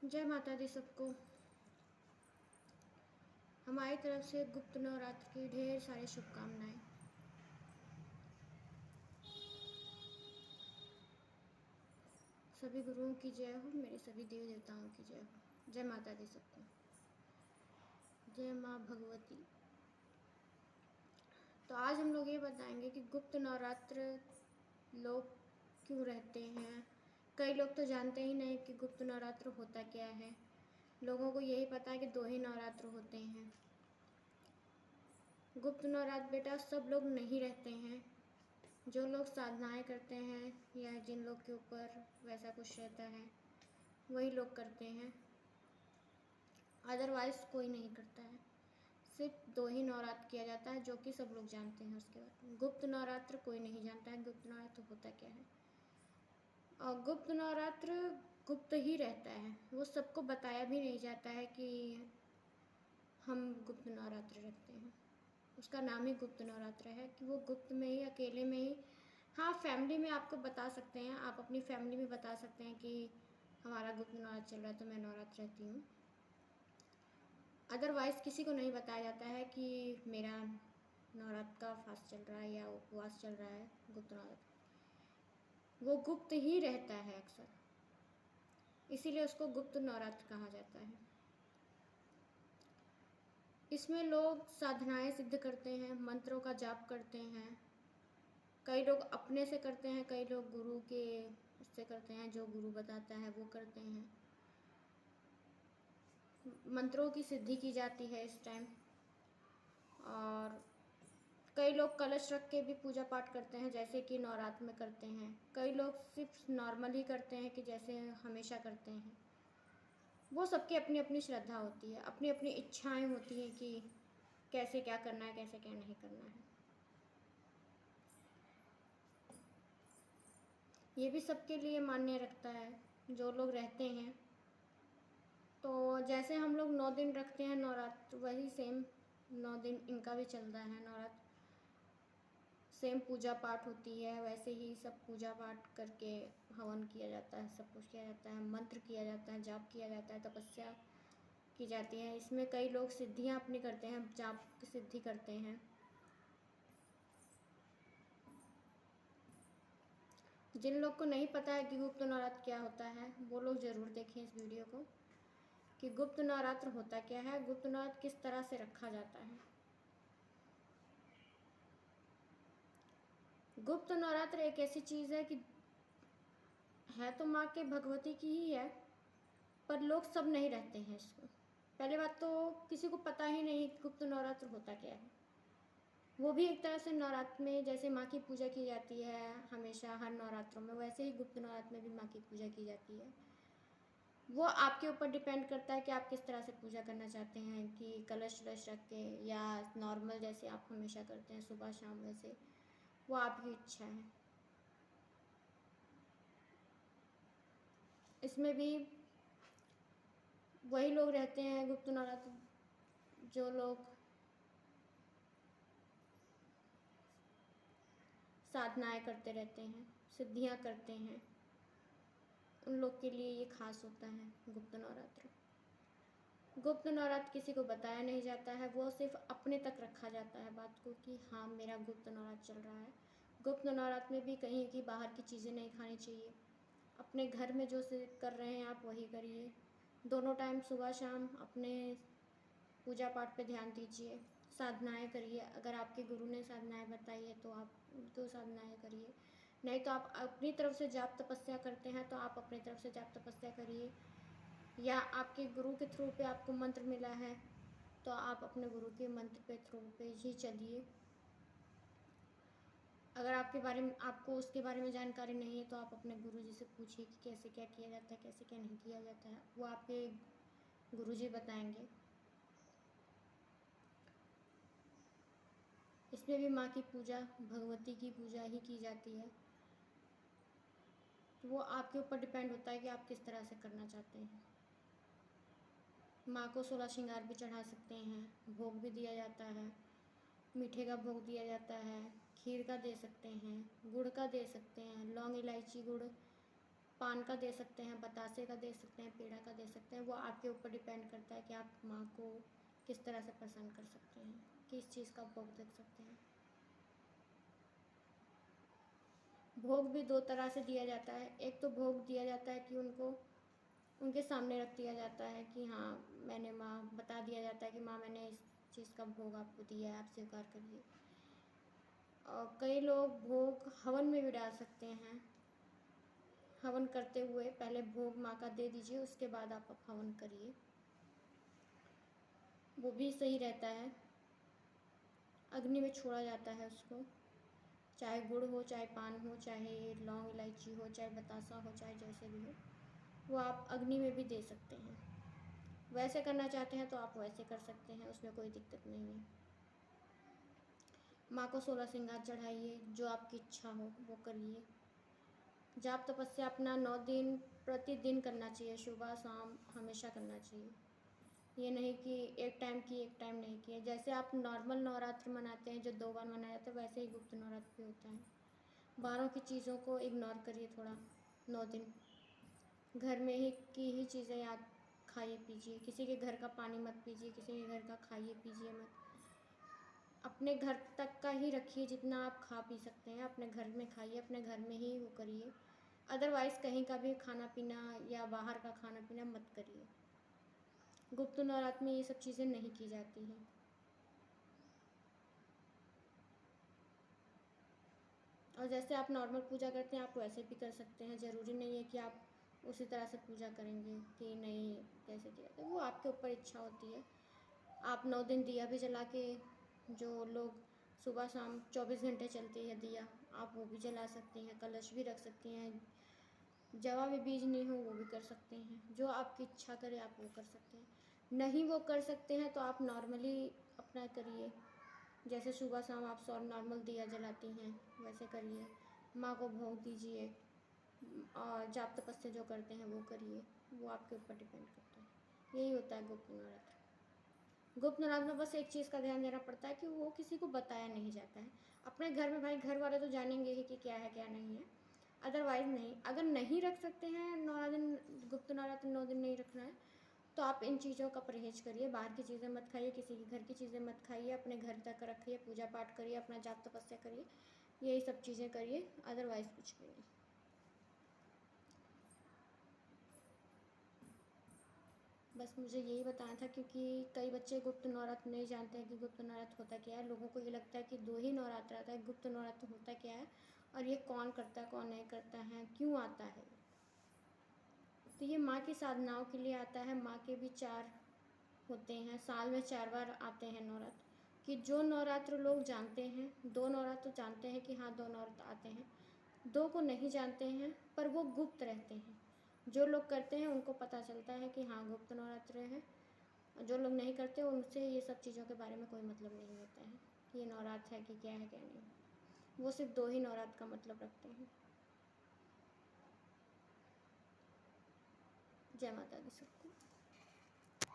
जय माता दी सबको। हमारी तरफ से गुप्त नवरात्र की ढेर सारी शुभकामनाएं। सभी गुरुओं की जय हो, मेरे सभी देवी देवताओं की जय हो। जय माता दी सबको। जय माँ भगवती। तो आज हम लोग ये बताएंगे कि गुप्त नवरात्र लोग क्यों रहते हैं। कई लोग तो जानते ही नहीं कि गुप्त नवरात्र होता क्या है। लोगों को यही पता है कि 2 ही नवरात्र होते हैं। गुप्त नवरात्र बेटा सब लोग नहीं रहते हैं। जो लोग साधनाएं करते हैं या जिन लोग के ऊपर वैसा कुछ रहता है वही लोग करते हैं, अदरवाइज कोई नहीं करता है। सिर्फ 2 ही नवरात्र किया जाता है जो कि सब लोग जानते हैं। उसके बाद गुप्त नवरात्र कोई नहीं जानता है गुप्त नवरात्र होता क्या है। और गुप्त नवरात्र गुप्त ही रहता है, वो सबको बताया भी नहीं जाता है कि हम गुप्त नवरात्र रखते हैं। उसका नाम ही गुप्त नवरात्र है कि वो गुप्त में ही, अकेले में ही। हाँ, फैमिली में आपको बता सकते हैं, आप अपनी फैमिली में बता सकते हैं कि हमारा गुप्त नवरात्र चल रहा है तो मैं नवरात्र रहती हूँ। अदरवाइज़ किसी को नहीं बताया जाता है कि मेरा नवरात्र का फास्ट चल रहा है या उपवास चल रहा है। गुप्त नवरात्र वो गुप्त ही रहता है अक्सर, इसीलिए उसको गुप्त नवरात्र कहा जाता है। इसमें लोग साधनाएं सिद्ध करते हैं, मंत्रों का जाप करते हैं। कई लोग अपने से करते हैं, कई लोग गुरु के उससे करते हैं, जो गुरु बताता है वो करते हैं। मंत्रों की सिद्धि की जाती है इस टाइम। और कई लोग कलश रख के भी पूजा पाठ करते हैं, जैसे कि नवरात्र में करते हैं। कई लोग सिर्फ नॉर्मल ही करते हैं कि जैसे हमेशा करते हैं। वो सबकी अपनी अपनी श्रद्धा होती है, अपनी अपनी इच्छाएं होती हैं कि कैसे क्या करना है, कैसे क्या नहीं करना है। ये भी सबके लिए मान्य रखता है जो लोग रहते हैं। तो जैसे हम लोग 9 दिन रखते हैं नवरात्र, वही सेम 9 दिन इनका भी चलता है नवरात्र। सेम पूजा पाठ होती है, वैसे ही सब पूजा पाठ करके हवन किया जाता है, सब कुछ किया जाता है, मंत्र किया जाता है, जाप किया जाता है, तपस्या की जाती है। इसमें कई लोग सिद्धियां अपनी करते हैं, जाप की सिद्धि करते हैं। जिन लोग को नहीं पता है कि गुप्त नवरात्र क्या होता है वो लोग ज़रूर देखें इस वीडियो को कि गुप्त नवरात्र होता क्या है, गुप्त नवरात्र किस तरह से रखा जाता है। गुप्त नवरात्र एक ऐसी चीज़ है कि है तो माँ के भगवती की ही है, पर लोग सब नहीं रहते हैं इसको। पहली बात तो किसी को पता ही नहीं कि गुप्त नवरात्र होता क्या है। वो भी एक तरह से नवरात्र में जैसे माँ की पूजा की जाती है हमेशा हर नवरात्रों में, वैसे ही गुप्त नवरात्र में भी माँ की पूजा की जाती है। वो आपके ऊपर डिपेंड करता है कि आप किस तरह से पूजा करना चाहते हैं, कि कलश वलश रख के या नॉर्मल जैसे आप हमेशा करते हैं सुबह शाम, वैसे वो आपकी इच्छा है। इसमें भी वही लोग रहते हैं गुप्त नवरात्र जो लोग साधनाएं करते रहते हैं, सिद्धियां करते हैं, उन लोग के लिए ये खास होता है गुप्त नवरात्र। गुप्त नवरात्र किसी को बताया नहीं जाता है, वो सिर्फ अपने तक रखा जाता है बात को कि हाँ मेरा गुप्त नवरात्र चल रहा है। गुप्त नवरात्र में भी कहीं की बाहर की चीज़ें नहीं खानी चाहिए। अपने घर में जो से कर रहे हैं आप वही करिए। दोनों टाइम सुबह शाम अपने पूजा पाठ पे ध्यान दीजिए, साधनाएं करिए। अगर आपके गुरु ने साधनाएं बताई है तो आप तो साधनाएं करिए, नहीं तो आप अपनी तरफ से जाप तपस्या करते हैं तो आप अपनी तरफ से जाप तपस्या करिए, या आपके गुरु के थ्रू पे आपको मंत्र मिला है तो आप अपने गुरु के मंत्र पे थ्रू पे ही चलिए। अगर आपके बारे में आपको उसके बारे में जानकारी नहीं है तो आप अपने गुरु जी से पूछिए कि कैसे क्या किया जाता है, कैसे क्या नहीं किया जाता है, वो आपके गुरु जी बताएंगे। इसमें भी माँ की पूजा, भगवती की पूजा ही की जाती है। तो वो आपके ऊपर डिपेंड होता है कि आप किस तरह से करना चाहते हैं। माँ को 16 श्रृंगार भी चढ़ा सकते हैं, भोग भी दिया जाता है, मीठे का भोग दिया जाता है, खीर का दे सकते हैं, गुड़ का दे सकते हैं, लौंग इलायची गुड़ पान का दे सकते हैं, बतासे का दे सकते हैं, पेड़ा का दे सकते हैं। वो आपके ऊपर डिपेंड करता है कि आप माँ को किस तरह से प्रसन्न कर सकते हैं, किस चीज़ का भोग दे सकते हैं। भोग भी दो तरह से दिया जाता है। एक तो भोग दिया जाता है कि उनको उनके सामने रख दिया जाता है कि हाँ मैंने माँ, बता दिया जाता है कि माँ मैंने इस चीज़ का भोग आपको दिया है, आप स्वीकार करिए। और कई लोग भोग हवन में भी डाल सकते हैं। हवन करते हुए पहले भोग माँ का दे दीजिए, उसके बाद आप हवन करिए, वो भी सही रहता है। अग्नि में छोड़ा जाता है उसको, चाहे गुड़ हो, चाहे पान हो, चाहे लौंग इलायची हो, चाहे बतासा हो, चाहे जैसे भी हो, वो आप अग्नि में भी दे सकते हैं। वैसे करना चाहते हैं तो आप वैसे कर सकते हैं, उसमें कोई दिक्कत नहीं है। माँ को 16 श्रृंगार चढ़ाइए, जो आपकी इच्छा हो वो करिए। जाप तपस्या अपना 9 दिन प्रतिदिन करना चाहिए, सुबह शाम हमेशा करना चाहिए। ये नहीं कि एक टाइम की एक टाइम नहीं किया। जैसे आप नॉर्मल नवरात्र मनाते हैं जो 2 बार मनाया जाता है, वैसे ही गुप्त नवरात्र भी होता है। बाहरों की चीज़ों को इग्नोर करिए थोड़ा 9 दिन। घर में ही की ही चीज़ें याद खाइए पीजिए, किसी के घर का पानी मत पीजिए, किसी के घर का खाइए पीजिए मत। अपने घर तक का ही रखिए, जितना आप खा पी सकते हैं अपने घर में खाइए, अपने घर में ही वो करिए। अदरवाइज़ कहीं का भी खाना पीना या बाहर का खाना पीना मत करिए। गुप्त नवरात्र में ये सब चीज़ें नहीं की जाती हैं। और जैसे आप नॉर्मल पूजा करते हैं आप वैसे भी कर सकते हैं। ज़रूरी नहीं है कि आप उसी तरह से पूजा करेंगे कि नहीं जैसे किया तो वो आपके ऊपर इच्छा होती है। आप 9 दिन दिया भी जला के, जो लोग सुबह शाम 24 घंटे चलती है दिया, आप वो भी जला सकती हैं। कलश भी रख सकती हैं। जवा भी बीज नहीं हो वो भी कर सकते हैं। जो आपकी इच्छा करे आप वो कर सकते हैं। नहीं वो कर सकते हैं तो आप नॉर्मली अपना करिए, जैसे सुबह शाम आप नॉर्मल दिया जलाती हैं वैसे करिए। माँ को भोग दीजिए और जाप तपस्या जो करते हैं वो करिए। वो आपके ऊपर डिपेंड करता है। यही होता है गुप्त नवरात्र। गुप्त नवरात्र में बस एक चीज़ का ध्यान देना पड़ता है कि वो किसी को बताया नहीं जाता है। अपने घर में भाई घर वाले तो जानेंगे ही कि क्या है क्या नहीं है, अदरवाइज़ नहीं। अगर नहीं रख सकते हैं 9 दिन, गुप्त नवरात्र 9 दिन नहीं रखना है तो आप इन चीज़ों का परहेज़ करिए। बाहर की चीज़ें मत खाइए, किसी के घर की चीज़ें मत खाइए, अपने घर तक रखिए, पूजा पाठ करिए, अपना जाप तपस्या करिए, यही सब चीज़ें करिए, अदरवाइज़ कुछ भी नहीं। बस मुझे यही बताना था, क्योंकि कई बच्चे गुप्त नवरात्र नहीं जानते हैं कि गुप्त नवरात्र होता क्या है। लोगों को ये लगता है कि 2 ही नवरात्र आता है, गुप्त नवरात्र होता क्या है और ये कौन करता है कौन नहीं करता है, क्यों आता है। तो ये माँ की साधनाओं के लिए आता है। माँ के भी 4 होते हैं, साल में 4 बार आते हैं नवरात्र। कि जो नवरात्र लोग जानते हैं, 2 नवरात्र जानते हैं कि हाँ 2 नवरात्र आते हैं, 2 को नहीं जानते हैं पर वो गुप्त रहते हैं। जो लोग करते हैं उनको पता चलता है कि हाँ गुप्त नवरात्र है, और जो लोग नहीं करते उनसे ये सब चीज़ों के बारे में कोई मतलब नहीं होता है कि ये नवरात्र है कि क्या है क्या नहीं। वो सिर्फ 2 ही नवरात्र का मतलब रखते हैं। जय माता दी।